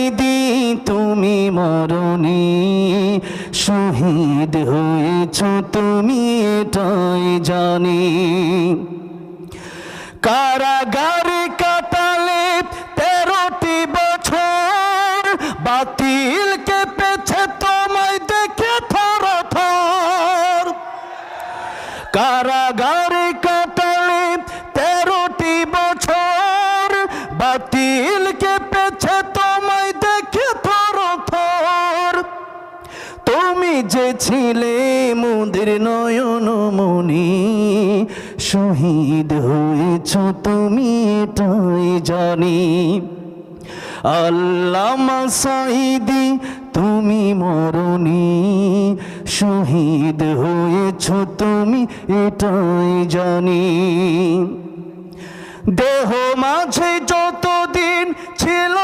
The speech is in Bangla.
সাইদি তুমি মরনি, শহীদ হয়েছ তুমি এটাই জানি। কারাগারে কাটালে 13টি বছর, বাতিল কেঁপেছে তোমায় দেখে থর থর। কারাগারে কাটালে 13টি বছর, বাতিল কেঁপেছে তোমায় দেখে থর থর। তুমি যে ছিলে মোদের নয়ন মনি, শহীদ হয়েছ তুমি এটাই জানি। আল্লামা সাইদি তুমি মরনি, শহীদ হয়েছ তুমি এটাই জানি। দেহ মাঝে যতদিন ছিল